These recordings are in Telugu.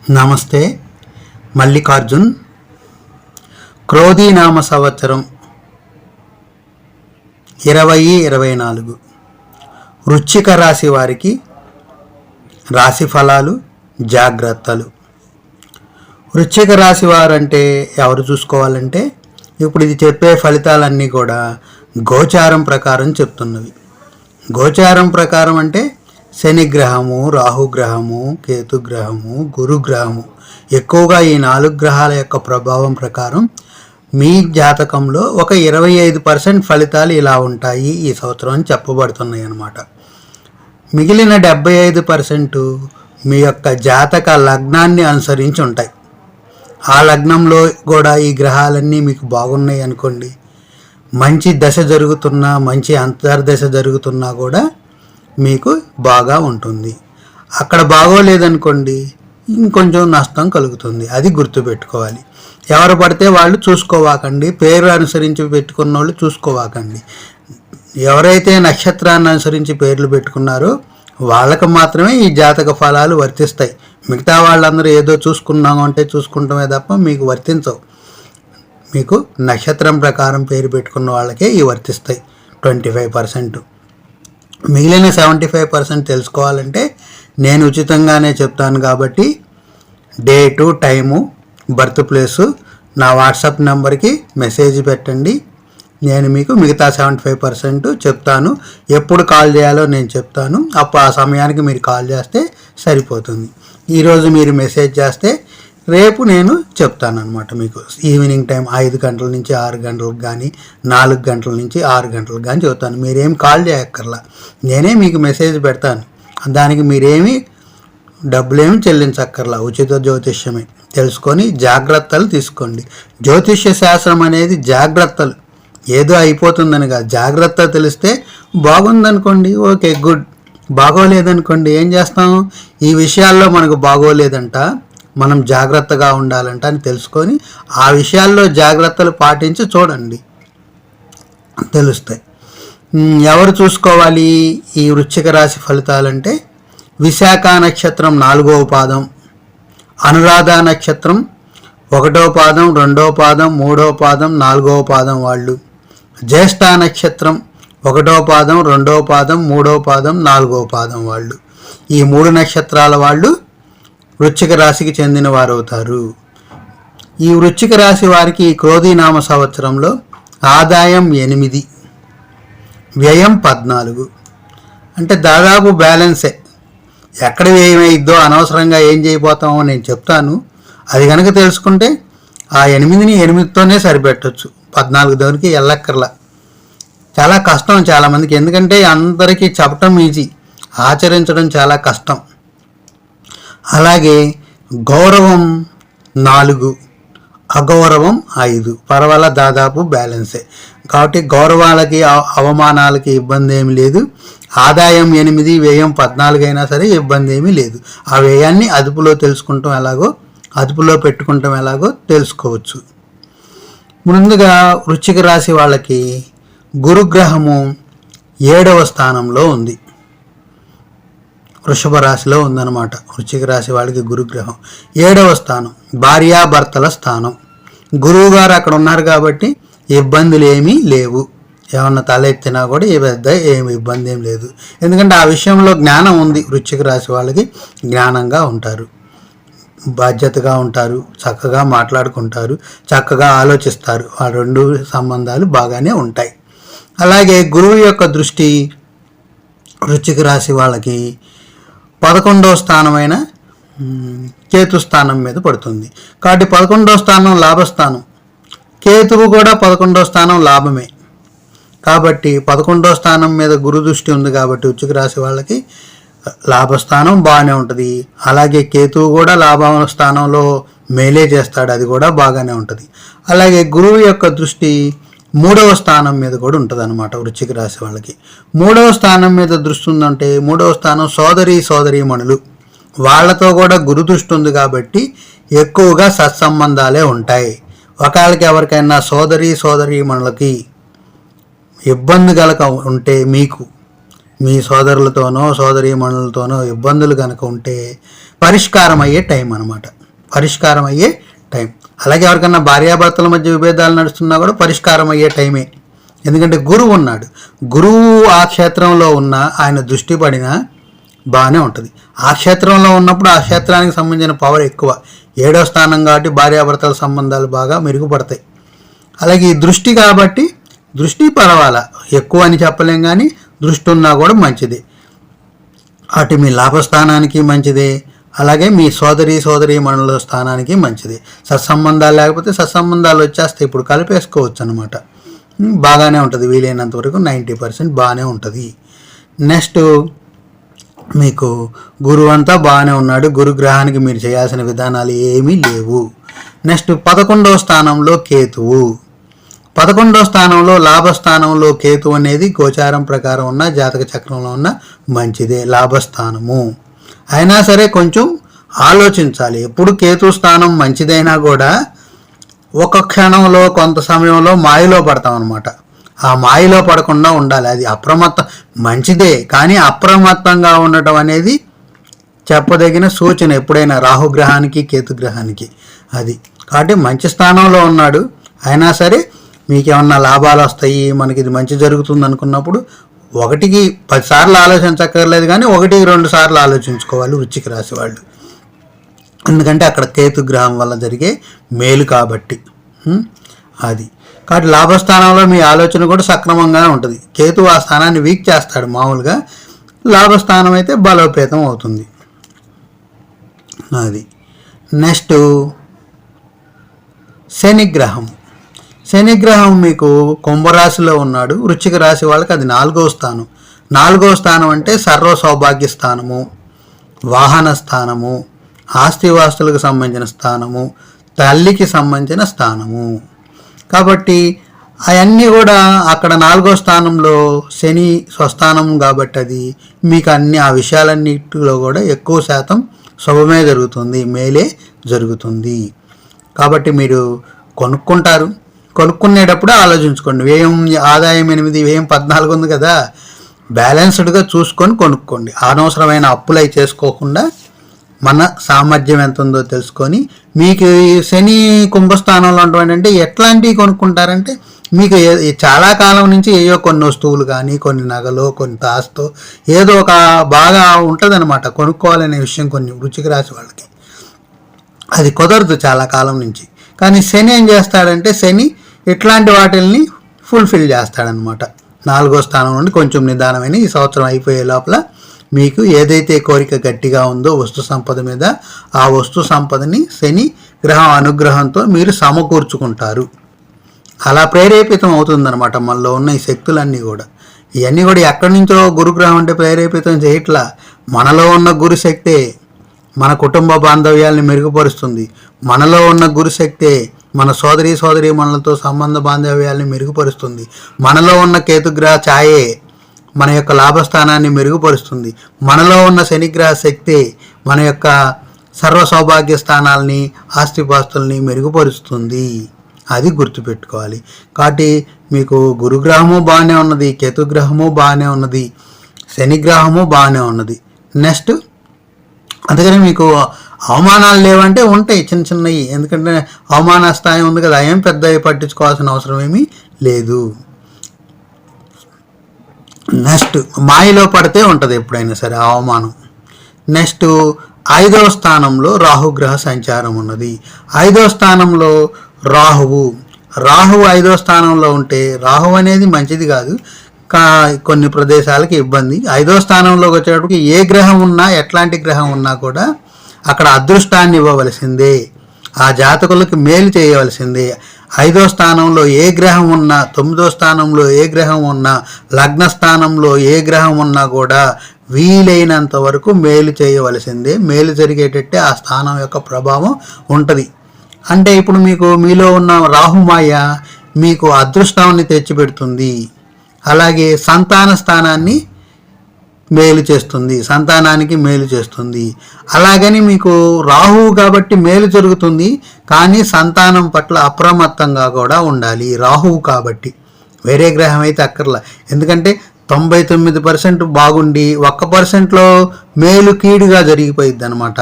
నమస్తే. మల్లికార్జున్. క్రోధీనామ సంవత్సరం 2024 వృశ్చిక రాశి వారికి రాశి ఫలాలు, జాగ్రత్తలు. వృశ్చిక రాశి వారంటే ఎవరు చూసుకోవాలంటే, ఇప్పుడు ఇది చెప్పే ఫలితాలన్నీ కూడా గోచారం ప్రకారం చెప్తున్నవి. గోచారం ప్రకారం అంటే శనిగ్రహము, రాహుగ్రహము, కేతుగ్రహము, గురుగ్రహము, ఎక్కువగా ఈ 4 గ్రహాల యొక్క ప్రభావం ప్రకారం మీ జాతకంలో ఒక 25% ఫలితాలు ఇలా ఉంటాయి ఈ సంవత్సరం అని చెప్పబడుతున్నాయి అన్నమాట. మిగిలిన 75% మీ యొక్క జాతక లగ్నాన్ని అనుసరించి ఉంటాయి. ఆ లగ్నంలో కూడా ఈ గ్రహాలన్నీ మీకు బాగున్నాయి అనుకోండి, మంచి దశ జరుగుతున్నా, మంచి అంతర్దశ జరుగుతున్నా కూడా మీకు బాగా ఉంటుంది. అక్కడ బాగోలేదనుకోండి, ఇంకొంచెం నష్టం కలుగుతుంది. అది గుర్తుపెట్టుకోవాలి. ఎవరు పడితే వాళ్ళు చూసుకోవాకండి, పేరు అనుసరించి పెట్టుకున్న వాళ్ళు చూసుకోవాకండి. ఎవరైతే నక్షత్రాన్ని అనుసరించి పేర్లు పెట్టుకున్నారో వాళ్ళకు మాత్రమే ఈ జాతక ఫలాలు వర్తిస్తాయి. మిగతా వాళ్ళందరూ ఏదో చూసుకున్నాము అంటే చూసుకుంటామే తప్ప మీకు వర్తించవు. మీకు నక్షత్రం ప్రకారం పేరు పెట్టుకున్న వాళ్ళకే ఇవి వర్తిస్తాయి 25%. మిగిలిన 75% తెలుసుకోవాలంటే నేను ఉచితంగానే చెప్తాను. కాబట్టి డేటు, టైము, బర్త్ ప్లేసు నా వాట్సాప్ నెంబర్కి మెసేజ్ పెట్టండి. నేను మీకు మిగతా 75% చెప్తాను. ఎప్పుడు కాల్ చేయాలో నేను చెప్తాను. అప్పుడు ఆ సమయానికి మీరు కాల్ చేస్తే సరిపోతుంది. ఈరోజు మీరు మెసేజ్ చేస్తే రేపు నేను చెప్తాను అనమాట. మీకు ఈవినింగ్ టైం 5 గంటల నుంచి 6 గంటలకు కానీ, 4 గంటల నుంచి 6 గంటలకు కానీ చెప్తాను. మీరేం కాల్ చేయక్కర్లా, నేనే మీకు మెసేజ్ పెడతాను. దానికి మీరేమి డబ్బులేమి చెల్లించక్కర్లా, ఉచిత జ్యోతిష్యమే. తెలుసుకొని జాగ్రత్తలు తీసుకోండి. జ్యోతిష్య శాస్త్రం అనేది జాగ్రత్తలు, ఏదో అయిపోతుందని కాదు. జాగ్రత్త తెలిస్తే బాగుందనుకోండి, ఓకే గుడ్. బాగోలేదనుకోండి ఏం చేస్తాం? ఈ విషయాల్లో మనకు బాగోలేదంట, మనం జాగ్రత్తగా ఉండాలంట అని తెలుసుకొని ఆ విషయాల్లో జాగ్రత్తలు పాటించి చూడండి, తెలుస్తాయి. ఎవరు చూసుకోవాలి ఈ వృశ్చిక రాశి ఫలితాలంటే, విశాఖ నక్షత్రం 4వ పాదం, అనురాధ నక్షత్రం 1వ పాదం, 2వ పాదం, 3వ పాదం, 4వ పాదం వాళ్ళు, జ్యేష్ఠ నక్షత్రం 1వ పాదం, 2వ పాదం, 3వ పాదం, 4వ పాదం వాళ్ళు. ఈ 3 నక్షత్రాల వాళ్ళు వృశ్చిక రాశికి చెందిన వారు అవుతారు. ఈ వృశ్చిక రాశి వారికి క్రోధీనామ సంవత్సరంలో ఆదాయం 8, వ్యయం 14. అంటే దాదాపు బ్యాలెన్సే. ఎక్కడ వ్యయమైద్దో, అనవసరంగా ఏం చేయబోతామో నేను చెప్తాను. అది కనుక తెలుసుకుంటే ఆ 8ని 8తోనే సరిపెట్టచ్చు. 14 దగ్గరికి వెళ్ళక్కర్లా. చాలా కష్టం చాలామందికి, ఎందుకంటే అందరికీ చెప్పటం ఈజీ, ఆచరించడం చాలా కష్టం. అలాగే గౌరవం 4, అగౌరవం 5. పర్వాలా, దాదాపు బ్యాలెన్సే. కాబట్టి గౌరవాలకి అవమానాలకి ఇబ్బంది ఏమి లేదు. ఆదాయం 8, వ్యయం 14 అయినా సరే ఇబ్బంది ఏమీ లేదు. ఆ వ్యయాన్ని అదుపులో తెలుసుకుంటాం ఎలాగో, అదుపులో పెట్టుకుంటాం ఎలాగో తెలుసుకోవచ్చు. ముందుగా వృశ్చిక రాశి వాళ్ళకి గురుగ్రహము 7వ స్థానంలో ఉంది, వృషభ రాశిలో ఉందన్నమాట. వృశ్చిక రాశి వాళ్ళకి గురుగ్రహం 7వ స్థానం, భార్యాభర్తల స్థానం. గురువు గారు అక్కడ ఉన్నారు కాబట్టి ఇబ్బందులు ఏమీ లేవు. ఏమన్నా తలెత్తినా కూడా ఏమి ఇబ్బంది ఏం లేదు. ఎందుకంటే ఆ విషయంలో జ్ఞానం ఉంది. వృశ్చిక రాశి వాళ్ళకి జ్ఞానంగా ఉంటారు, బాధ్యతగా ఉంటారు, చక్కగా మాట్లాడుకుంటారు, చక్కగా ఆలోచిస్తారు. ఆ 2 సంబంధాలు బాగానే ఉంటాయి. అలాగే గురువు యొక్క దృష్టి వృశ్చిక రాశి వాళ్ళకి 11వ స్థానమైన కేతు స్థానం మీద పడుతుంది. కాబట్టి 11వ స్థానం లాభస్థానం. కేతువు కూడా 11వ స్థానం లాభమే. కాబట్టి 11వ స్థానం మీద గురు దృష్టి ఉంది కాబట్టి వృశ్చిక రాశి వాళ్ళకి లాభస్థానం బాగానే ఉంటుంది. అలాగే కేతువు కూడా లాభ స్థానంలో మేలే చేస్తాడు, అది కూడా బాగానే ఉంటుంది. అలాగే గురువు యొక్క దృష్టి 3వ స్థానం మీద కూడా ఉంటుంది అనమాట వృశ్చిక రాశి వాళ్ళకి. 3వ స్థానం మీద దృష్టి ఉందంటే, 3వ స్థానం సోదరీమణులు, వాళ్ళతో కూడా గురు దృష్టి ఉంది కాబట్టి ఎక్కువగా సత్సంబంధాలే ఉంటాయి. ఒకళ్ళకి ఎవరికైనా సోదరీమణులకి ఇబ్బంది కలక ఉంటే మీకు మీ సోదరులతోనో సోదరీమణులతోనో ఇబ్బందులు కనుక ఉంటే పరిష్కారం అయ్యే టైం అనమాట. పరిష్కారం అయ్యే టైం. అలాగే ఎవరికన్నా భార్యాభర్తల మధ్య విభేదాలు నడుస్తున్నా కూడా పరిష్కారం అయ్యే టైమే. ఎందుకంటే గురువు ఉన్నాడు. గురువు ఆ క్షేత్రంలో ఉన్న ఆయన దృష్టి పడినా బాగానే ఉంటుంది. ఆ క్షేత్రంలో ఉన్నప్పుడు ఆ క్షేత్రానికి సంబంధించిన పవర్ ఎక్కువ. 7వ స్థానం కాబట్టి భార్యాభర్తల సంబంధాలు బాగా మెరుగుపడతాయి. అలాగే ఈ దృష్టి కాబట్టి దృష్టి పర్వాలా, ఎక్కువ అని చెప్పలేం, కానీ దృష్టి ఉన్నా కూడా మంచిది. అటు మీ లాభస్థానానికి మంచిదే, అలాగే మీ సోదరీమణుల స్థానానికి మంచిది. సత్సంబంధాలు లేకపోతే సత్సంబంధాలు వచ్చేస్తాయి. ఇప్పుడు కలిపేసుకోవచ్చు అనమాట. బాగానే ఉంటుంది. వీలైనంత వరకు 90% బాగానే ఉంటుంది. నెక్స్ట్ మీకు గురువు అంతా బాగానే ఉన్నాడు. గురుగ్రహానికి మీరు చేయాల్సిన విధానాలు ఏమీ లేవు. నెక్స్ట్ 11వ స్థానంలో కేతువు. 11వ స్థానంలో లాభస్థానంలో కేతు అనేది గోచారం ప్రకారం ఉన్న జాతక చక్రంలో ఉన్న మంచిదే, లాభస్థానము. అయినా సరే కొంచెం ఆలోచించాలి. ఎప్పుడు కేతు స్థానం మంచిదైనా కూడా ఒక క్షణంలో కొంత సమయంలో మాయలో పడతాం అనమాట. ఆ మాయలో పడకుండా ఉండాలి. అది మంచిదే, కానీ అప్రమత్తంగా ఉండటం అనేది చెప్పదగిన సూచన ఎప్పుడైనా రాహుగ్రహానికి కేతుగ్రహానికి. అది కాబట్టి మంచి స్థానంలో ఉన్నాడు. అయినా సరే మీకేమన్నా లాభాలు వస్తాయి, మనకి ఇది మంచి జరుగుతుంది అనుకున్నప్పుడు 1కి 10 సార్లు ఆలోచించక్కర్లేదు, కానీ 1-2 సార్లు ఆలోచించుకోవాలి వృశ్చిక రాశి వాళ్ళు. ఎందుకంటే అక్కడ కేతుగ్రహం వల్ల జరిగే మేలు కాబట్టి. అది కాబట్టి లాభస్థానంలో మీ ఆలోచన కూడా సక్రమంగానే ఉంటుంది. కేతు ఆ స్థానాన్ని వీక్ చేస్తాడు మామూలుగా, లాభస్థానం అయితే బలోపేతం అవుతుంది. అది నెక్స్ట్ శనిగ్రహం. శనిగ్రహం మీకు కుంభరాశిలో ఉన్నాడు. వృశ్చిక రాశి వాళ్ళకి అది 4వ స్థానం. 4వ స్థానం అంటే సర్వ సౌభాగ్య స్థానము, వాహన స్థానము, ఆస్తివాస్తులకు సంబంధించిన స్థానము, తల్లికి సంబంధించిన స్థానము. కాబట్టి అవన్నీ కూడా అక్కడ 4వ స్థానంలో శని స్వస్థానం కాబట్టి అది మీకు ఆ విషయాలన్నిటిలో కూడా ఎక్కువ శాతం శుభమే జరుగుతుంది, మేలే జరుగుతుంది. కాబట్టి మీరు కొనుక్కుంటారు. కొనుక్కునేటప్పుడు ఆలోచించుకోండి. వ్యయం ఆదాయం 8, వ్యయం 14 ఉంది కదా, బ్యాలెన్స్డ్గా చూసుకొని కొనుక్కోండి. అనవసరమైన అప్పులు అవి చేసుకోకుండా మన సామర్థ్యం ఎంత ఉందో తెలుసుకొని, మీకు శని కుంభస్థానంలో ఉన్నటువంటి ఎట్లాంటివి కొనుక్కుంటారంటే, మీకు చాలా కాలం నుంచి ఏయో కొన్ని వస్తువులు కానీ, కొన్ని నగలు, కొంత ఆస్తో ఏదో ఒక బాగా ఉంటుందన్నమాట కొనుక్కోవాలనే విషయం కొన్ని వృశ్చిక రాశి వాళ్ళకి. అది కుదరదు చాలా కాలం నుంచి. కానీ శని ఏం చేస్తాడంటే, శని ఇట్లాంటి వాటిల్ని ఫుల్ఫిల్ చేస్తాడనమాట. 4వ స్థానం నుండి కొంచెం నిదానమైన ఈ సంవత్సరం అయిపోయే లోపల మీకు ఏదైతే కోరిక గట్టిగా ఉందో వస్తు సంపద మీద, ఆ వస్తు సంపదని శని గ్రహం అనుగ్రహంతో మీరు సమకూర్చుకుంటారు. అలా ప్రేరేపితం అవుతుందన్నమాట మనలో ఉన్న ఈ శక్తులన్నీ కూడా. ఇవన్నీ కూడా ఎక్కడి నుంచో గురుగ్రహం అంటే ప్రేరేపితం చేయట్లా, మనలో ఉన్న గురుశక్తే మన కుటుంబ బాంధవ్యాల్ని మెరుగుపరుస్తుంది. మనలో ఉన్న గురుశక్తే మన సోదరీమణులతో సంబంధ బాంధవ్యాల్ని మెరుగుపరుస్తుంది. మనలో ఉన్న కేతుగ్రహ ఛాయే మన యొక్క లాభస్థానాన్ని మెరుగుపరుస్తుంది. మనలో ఉన్న శనిగ్రహ శక్తి మన యొక్క సర్వ సౌభాగ్య స్థానాల్ని, ఆస్తిపాస్తుల్ని మెరుగుపరుస్తుంది. అది గుర్తుపెట్టుకోవాలి. కాబట్టి మీకు గురుగ్రహము బాగానే ఉన్నది, కేతుగ్రహము బాగానే ఉన్నది, శనిగ్రహము బాగానే ఉన్నది. నెక్స్ట్ అందుకని మీకు అవమానాలు లేవంటే ఉంటాయి చిన్న చిన్నవి. ఎందుకంటే అవమాన స్థాయి ఉంది కదా, ఏం పెద్దవి పట్టించుకోవాల్సిన అవసరం ఏమీ లేదు. నెక్స్ట్ మాయలో పడితే ఉంటుంది ఎప్పుడైనా సరే అవమానం. నెక్స్ట్ 5వ స్థానంలో రాహుగ్రహ సంచారం ఉన్నది. 5వ స్థానంలో రాహువు 5వ స్థానంలో ఉంటే, రాహు అనేది మంచిది కాదు, కొన్ని ప్రదేశాలకి ఇబ్బంది. 5వ స్థానంలోకి వచ్చేటప్పటికి ఏ గ్రహం ఉన్నా, ఎట్లాంటి గ్రహం ఉన్నా కూడా అక్కడ అదృష్టాన్ని ఇవ్వవలసిందే, ఆ జాతకులకు మేలు చేయవలసిందే. 5వ స్థానంలో ఏ గ్రహం ఉన్నా, 9వ స్థానంలో ఏ గ్రహం ఉన్నా, లగ్న స్థానంలో ఏ గ్రహం ఉన్నా కూడా వీలైనంత వరకు మేలు చేయవలసిందే. మేలు జరిగేటట్టే ఆ స్థానం యొక్క ప్రభావం ఉంటుంది. అంటే ఇప్పుడు మీలో ఉన్న రాహుమాయ మీకు అదృష్టాన్ని తెచ్చిపెడుతుంది. అలాగే సంతాన స్థానాన్ని మేలు చేస్తుంది, సంతానానికి మేలు చేస్తుంది. అలాగని మీకు రాహువు కాబట్టి మేలు జరుగుతుంది, కానీ సంతానం పట్ల అప్రమత్తంగా కూడా ఉండాలి. రాహువు కాబట్టి, వేరే గ్రహం అయితే అక్కర్లా. ఎందుకంటే 99% బాగుండి 1%లో మేలు కీడుగా జరిగిపోయిద్ది అనమాట.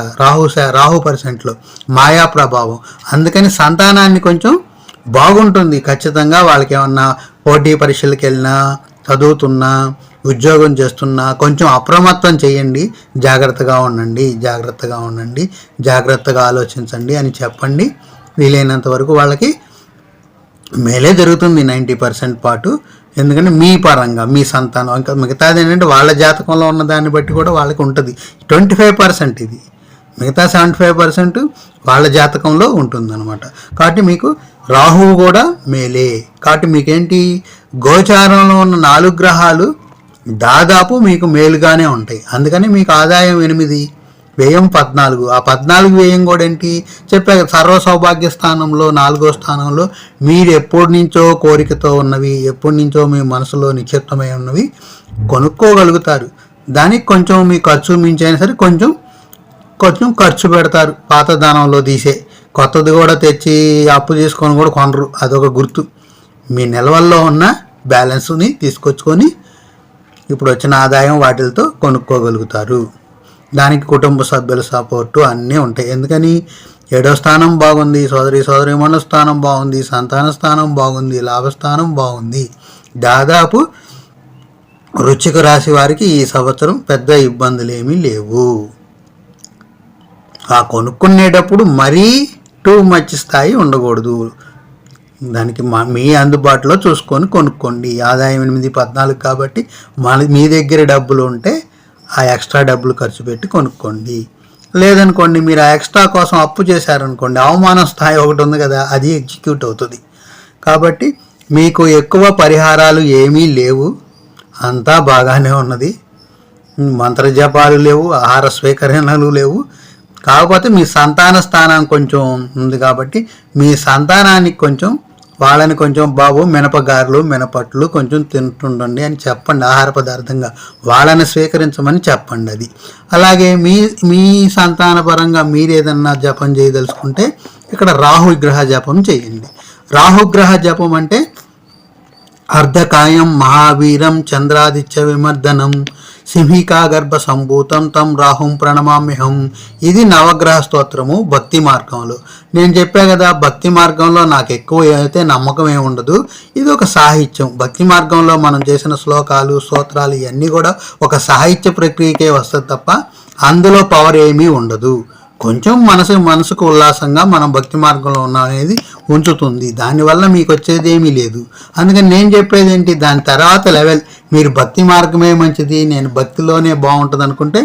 రాహు పర్సెంట్లో మాయా ప్రభావం. అందుకని సంతానాన్ని కొంచెం బాగుంటుంది ఖచ్చితంగా. వాళ్ళకి ఏమన్నా పోటీ పరీక్షలకు వెళ్ళినా, చదువుతున్నా, ఉద్యోగం చేస్తున్నా కొంచెం అప్రమత్తం చేయండి, జాగ్రత్తగా ఉండండి, జాగ్రత్తగా ఆలోచించండి అని చెప్పండి. వీలైనంత వరకు వాళ్ళకి మేలే జరుగుతుంది 90% పాటు. ఎందుకంటే మీ పరంగా మీ సంతానం, ఇంకా మిగతాది ఏంటంటే వాళ్ళ జాతకంలో ఉన్న దాన్ని బట్టి కూడా వాళ్ళకి ఉంటుంది. 25% ఇది, మిగతా 75% వాళ్ళ జాతకంలో ఉంటుందన్నమాట. కాబట్టి మీకు రాహువు కూడా మేలే. కాబట్టి మీకేంటి, గోచారంలో ఉన్న 4 గ్రహాలు దాదాపు మీకు మేలుగానే ఉంటాయి. అందుకని మీకు ఆదాయం 8, వ్యయం 14. ఆ 14 వ్యయం కూడా ఏంటి చెప్పా, సర్వ సౌభాగ్య స్థానంలో 4వ స్థానంలో మీరు ఎప్పటి నుంచో కోరికతో ఉన్నవి, ఎప్పటి నుంచో మీ మనసులో నిక్షిప్తమై ఉన్నవి కొనుక్కోగలుగుతారు. దానికి కొంచెం మీ ఖర్చు మించైనా సరే కొంచెం ఖర్చు పెడతారు. పాత దానంలో తీసే కొత్తది కూడా తెచ్చి అప్పు చేసుకొని కూడా కొనరు. అదొక గుర్తు. మీ నిల్వల్లో ఉన్న బ్యాలెన్స్ని తీసుకొచ్చుకొని ఇప్పుడు వచ్చిన ఆదాయం వాటితో కొనుక్కోగలుగుతారు. దానికి కుటుంబ సభ్యుల సపోర్టు అన్నీ ఉంటాయి. ఎందుకని 7వ స్థానం బాగుంది, సోదరీమణుల స్థానం బాగుంది, సంతాన స్థానం బాగుంది, లాభస్థానం బాగుంది. దాదాపు వృశ్చిక రాశి వారికి ఈ సంవత్సరం పెద్ద ఇబ్బందులు ఏమీ లేవు. ఆ కొనుక్కునేటప్పుడు మరీ టూ మచ్ స్థాయి ఉండకూడదు. దానికి మీ అందుబాటులో చూసుకొని కొనుక్కోండి. ఆదాయం 8, 14 కాబట్టి మీ దగ్గర డబ్బులు ఉంటే ఆ ఎక్స్ట్రా డబ్బులు ఖర్చు పెట్టి కొనుక్కోండి. లేదనుకోండి, మీరు ఆ ఎక్స్ట్రా కోసం అప్పు చేశారనుకోండి, అవమానం స్థాయి ఒకటి ఉంది కదా, అది ఎగ్జిక్యూట్ అవుతుంది. కాబట్టి మీకు ఎక్కువ పరిహారాలు ఏమీ లేవు, అంతా బాగానే ఉన్నది. మంత్రజపాలు లేవు, ఆహార స్వీకరణలు లేవు. కాకపోతే మీ సంతాన స్థానం కొంచెం ఉంది కాబట్టి మీ సంతానానికి కొంచెం, వాళ్ళని కొంచెం బాబు మినపగారులు, మినపట్లు కొంచెం తింటుండండి అని చెప్పండి. ఆహార పదార్థంగా వాళ్ళని స్వీకరించమని చెప్పండి. అది అలాగే మీ సంతాన పరంగా మీరు ఏదన్నా జపం చేయదలుచుకుంటే ఇక్కడ రాహుగ్రహ జపం చేయండి. రాహుగ్రహ జపం అంటే అర్ధకాయం మహావీరం చంద్రాదిత్య విమర్దనం సింహికా గర్భ సంభూతం తం రాహుం ప్రణమామ్యహం. ఇది నవగ్రహ స్తోత్రము భక్తి మార్గంలో. నేను చెప్పా కదా, భక్తి మార్గంలో నాకు ఎక్కువ అయితే నమ్మకం ఏమి ఉండదు. ఇది ఒక సాహిత్యం. భక్తి మార్గంలో మనం చేసిన శ్లోకాలు, స్తోత్రాలు ఇవన్నీ కూడా ఒక సాహిత్య ప్రక్రియకే వస్తుంది తప్ప అందులో పవర్ ఏమీ ఉండదు. కొంచెం మనసుకు ఉల్లాసంగా మనం భక్తి మార్గంలో ఉన్నాం అనేది ఉంచుతుంది. దానివల్ల మీకు వచ్చేది ఏమీ లేదు. అందుకని నేను చెప్పేది ఏంటి, దాని తర్వాత లెవెల్ మీరు భక్తి మార్గమే మంచిది, నేను భక్తిలోనే బాగుంటుంది అనుకుంటే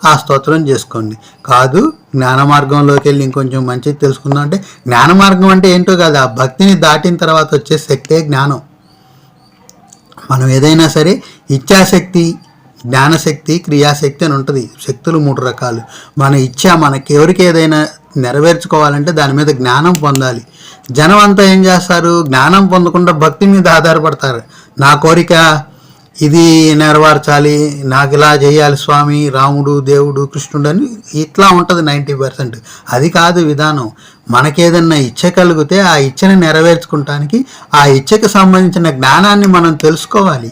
ఆ స్తోత్రం చేసుకోండి. కాదు జ్ఞాన మార్గంలోకి వెళ్ళి ఇంకొంచెం మంచిది తెలుసుకుందాం అంటే, జ్ఞాన మార్గం అంటే ఏంటో కాదు, ఆ భక్తిని దాటిన తర్వాత వచ్చే శక్తే జ్ఞానం. మనం ఏదైనా సరే ఇచ్ఛాశక్తి, జ్ఞానశక్తి, క్రియాశక్తి అని ఉంటుంది. శక్తులు 3 రకాలు. మన ఇచ్చ మనకి ఎవరికి ఏదైనా నెరవేర్చుకోవాలంటే దాని మీద జ్ఞానం పొందాలి. జనం అంతా ఏం చేస్తారు, జ్ఞానం పొందకుండా భక్తి మీద ఆధారపడతారు. నా కోరిక ఇది నెరవేర్చాలి, నాకు ఇలా చేయాలి స్వామి, రాముడు, దేవుడు, కృష్ణుడు అని ఇట్లా ఉంటుంది 90%. అది కాదు విధానం. మనకేదన్నా ఇచ్చ కలిగితే ఆ ఇచ్చని నెరవేర్చుకుంటానికి ఆ ఇచ్చకి సంబంధించిన జ్ఞానాన్ని మనం తెలుసుకోవాలి.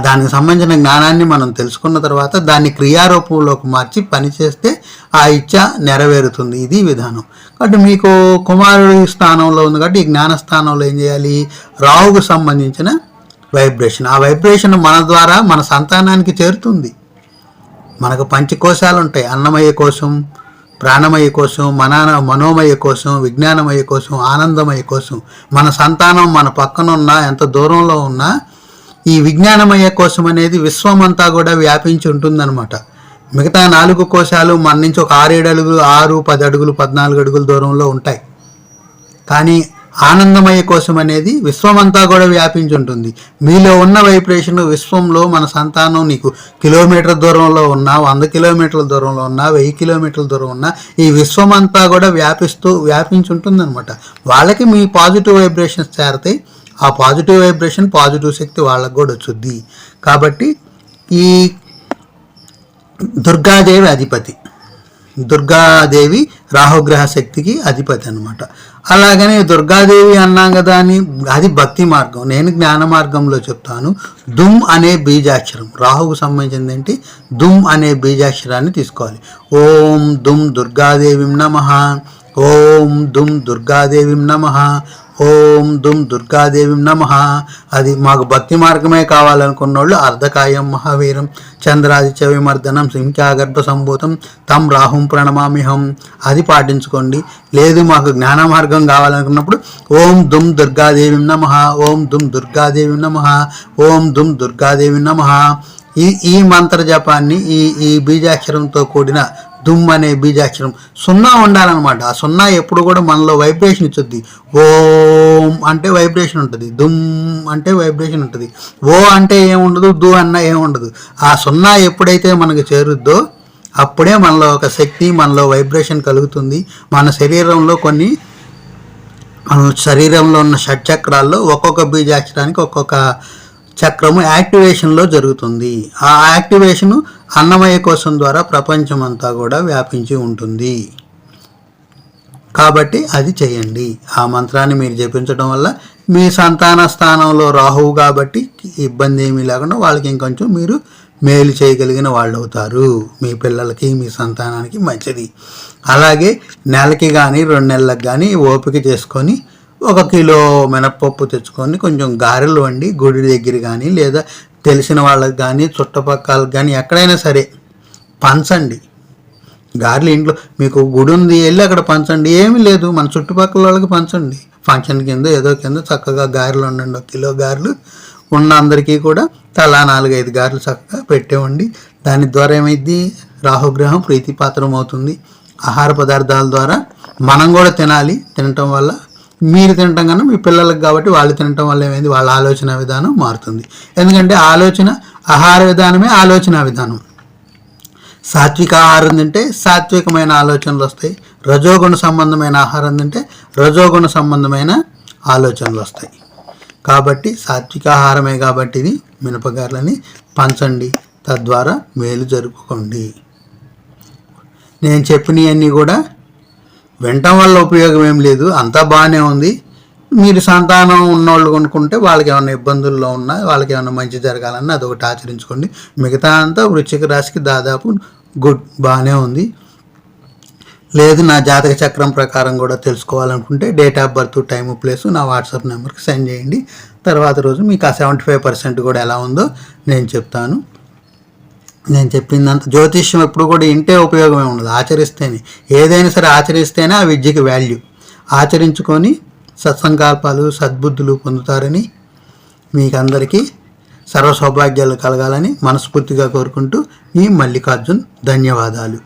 దానికి సంబంధించిన జ్ఞానాన్ని మనం తెలుసుకున్న తర్వాత దాన్ని క్రియారూపంలోకి మార్చి పనిచేస్తే ఆ ఇచ్చ నెరవేరుతుంది. ఇది విధానం. కాబట్టి మీకు కుమారుడి స్థానంలో ఉంది కాబట్టి ఈ జ్ఞాన స్థానంలో ఏం చేయాలి, రాహుకు సంబంధించిన వైబ్రేషన్. ఆ వైబ్రేషన్ మన ద్వారా మన సంతానానికి చేరుతుంది. మనకు పంచకోశాలు ఉంటాయి, అన్నమయ కోశం, ప్రాణమయ కోశం, మనోమయ కోశం, విజ్ఞానమయ కోశం, ఆనందమయ కోశం. మన సంతానం మన పక్కన ఉన్నా, ఎంత దూరంలో ఉన్నా ఈ విజ్ఞానమయ కోశం అనేది విశ్వమంతా కూడా వ్యాపించి ఉంటుందన్నమాట. మిగతా 4 కోశాలు మన నుంచి ఒక 6-7 అడుగులు, 6, 10 అడుగులు, 14 అడుగుల దూరంలో ఉంటాయి. కానీ ఆనందమయ కోశం అనేది విశ్వమంతా కూడా వ్యాపించి ఉంటుంది. మీలో ఉన్న వైబ్రేషన్ విశ్వంలో మన సంతానం నీకు కిలోమీటర్ దూరంలో ఉన్నా, 100 కిలోమీటర్ల దూరంలో ఉన్నా, 1000 కిలోమీటర్ల దూరం ఉన్నా ఈ విశ్వమంతా కూడా వ్యాపించి ఉంటుంది అనమాట. వాళ్ళకి మీ పాజిటివ్ వైబ్రేషన్స్ చేరతాయి. ఆ పాజిటివ్ వైబ్రేషన్, పాజిటివ్ శక్తి వాళ్ళకు కూడా వచ్చుద్ది. కాబట్టి ఈ దుర్గాదేవి అధిపతి దుర్గాదేవి రాహుగ్రహ శక్తికి అధిపతి అనమాట. అలాగనే దుర్గాదేవి అన్నాం కదా అని అది భక్తి మార్గం. నేను జ్ఞాన మార్గంలో చెప్తాను. దుమ్ అనే బీజాక్షరం రాహుకు సంబంధించింది ఏంటి? దుమ్ అనే బీజాక్షరాన్ని తీసుకోవాలి. ఓం దుమ్ దుర్గాదేవిం నమః, ఓం దుమ్ దుర్గాదేవిం నమః, ఓం దుమ్ దుర్గాదేవిం నమః. అది మాకు భక్తి మార్గమే కావాలనుకున్న వాళ్ళు అర్ధకాయం మహావీరం చంద్రాదిత్య విమర్దనం సింఖ్యాగర్భ సంభూతం తం రాహుం ప్రణమామిహం అది పాటించుకోండి. లేదు మాకు జ్ఞాన మార్గం కావాలనుకున్నప్పుడు ఓం దుమ్ దుర్గాదేవిం నమః, ఓం దుమ్ దుర్గాదేవిం నమః, ఓం దుమ్ దుర్గాదేవిం నమః. ఈ మంత్ర జపాన్ని ఈ బీజాక్షరంతో కూడిన దుమ్ అనే బీజాక్షరం 0 ఉండాలన్నమాట. ఆ 0 ఎప్పుడు కూడా మనలో వైబ్రేషన్ ఇచ్చుద్ది. ఓం అంటే వైబ్రేషన్ ఉంటుంది, దుమ్ అంటే వైబ్రేషన్ ఉంటుంది. ఓ అంటే ఏముండదు, దు అన్న ఏముండదు. ఆ 0 ఎప్పుడైతే మనకు చేరుద్దో అప్పుడే మనలో ఒక శక్తి, మనలో వైబ్రేషన్ కలుగుతుంది. మన శరీరంలో ఉన్న షట్చక్రాల్లో ఒక్కొక్క బీజాక్షరానికి ఒక్కొక్క చక్రము యాక్టివేషన్లో జరుగుతుంది. ఆ యాక్టివేషను అన్నమయ కోశం ద్వారా ప్రపంచమంతా కూడా వ్యాపించి ఉంటుంది. కాబట్టి అది చేయండి. ఆ మంత్రాన్ని మీరు జపించడం వల్ల మీ సంతాన స్థానంలో రాహువు కాబట్టి ఇబ్బంది ఏమీ లేకుండా వాళ్ళకి ఇంకొంచెం మీరు మేలు చేయగలిగిన వాళ్ళు అవుతారు. మీ పిల్లలకి, మీ సంతానానికి మంచిది. అలాగే నెలకి కానీ 2 నెలలకు కానీ ఓపిక చేసుకొని 1 కిలో మినప్పప్పు తెచ్చుకొని కొంచెం గారెలు వండి గుడి దగ్గర కానీ లేదా తెలిసిన వాళ్ళకి కానీ చుట్టుపక్కలకు కానీ ఎక్కడైనా సరే పంచండి. గారెలు ఇంట్లో మీకు గుడి ఉంది, వెళ్ళి అక్కడ పంచండి. ఏమీ లేదు, మన చుట్టుపక్కల వాళ్ళకి పంచండి. ఫంక్షన్ కింద ఏదో కింద చక్కగా గారెలు వండండి. 1 కిలో గారెలు ఉన్న అందరికీ కూడా తలా 4-5 గారెలు చక్కగా పెట్టేవండి. దాని ద్వారా ఏమైంది? రాహుగ్రహం ప్రీతిపాత్రం అవుతుంది. ఆహార పదార్థాల ద్వారా మనం కూడా తినాలి. తినటం వల్ల మీరు తినటం కన్నా మీ పిల్లలకు కాబట్టి వాళ్ళు తినటం వల్ల ఏమైంది? వాళ్ళ ఆలోచన విధానం మారుతుంది. ఎందుకంటే ఆహార విధానమే ఆలోచన విధానం. సాత్విక ఆహారం తింటే సాత్వికమైన ఆలోచనలు వస్తాయి. రజోగుణ సంబంధమైన ఆహారం తింటే రజోగుణ సంబంధమైన ఆలోచనలు వస్తాయి. కాబట్టి సాత్విక ఆహారమే కాబట్టి ఇది మినపగారులని పంచండి. తద్వారా మేలు జరుపుకోండి. నేను చెప్పినవన్నీ కూడా వినటం వల్ల ఉపయోగం ఏం లేదు, అంతా బాగానే ఉంది. మీరు సంతానం ఉన్నోళ్ళు కొనుక్కుంటే వాళ్ళకి ఏమైనా ఇబ్బందుల్లో ఉన్నా, వాళ్ళకి ఏమైనా మంచి జరగాలన్నా అదొకటి ఆచరించుకోండి. మిగతా అంతా వృశ్చిక రాశికి దాదాపు బాగానే ఉంది. లేదు నా జాతక చక్రం ప్రకారం కూడా తెలుసుకోవాలనుకుంటే date of birth, time, place నా వాట్సాప్ నెంబర్కి సెండ్ చేయండి. తర్వాత రోజు మీకు ఆ 75% కూడా ఎలా ఉందో నేను చెప్తాను. నేను చెప్పిందంత జ్యోతిష్యం ఎప్పుడు కూడా ఇంటే ఉపయోగమే ఉండదు, ఆచరిస్తేనే. ఏదైనా సరే ఆచరిస్తేనే ఆ విద్యకి వాల్యూ. ఆచరించుకొని సత్సంకల్పాలు, సద్బుద్ధులు పొందుతారని మీకు అందరికీ సర్వ సౌభాగ్యాలు కలగాలని మనస్ఫూర్తిగా కోరుకుంటూ మీ మల్లికార్జున్. ధన్యవాదాలు.